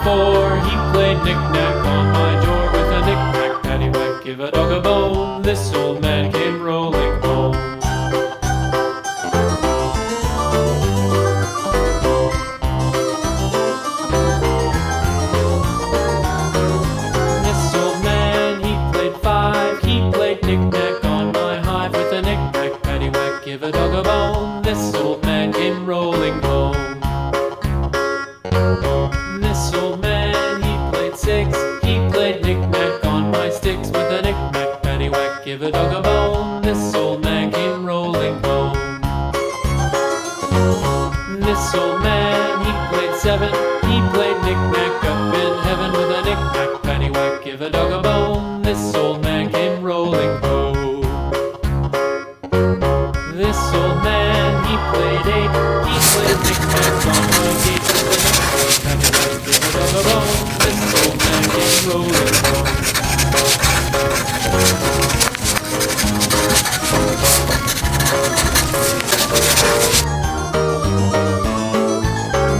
4, he played knick-knack on my door with a knick-knack, paddywhack, give a dog a bone. This old man came rolling home. This old man, he played 5, he played knick-knack on my hive with a knick-knack, paddywhack, give a dog a bone. This old man came rolling home. This old man, he played 6, he played knick-knack on my sticks with a knick-knack, paddywhack, give a dog a bone. This old man came rolling home. This old man, he played 7, he played knick-knack up in heaven with a knick-knack, paddywhack, give a dog a bone. This old man came rolling home. This old man, he played 8, he played knick-knack on my gate with a knick-knack, paddywhack, give a dog a bone. This old man came rolling home.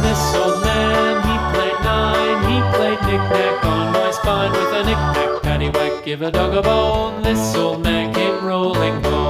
This old man, he played 9, he played knick-knack on my spine with a knick-knack, paddywhack, give a dog a bone. This old man came rolling home.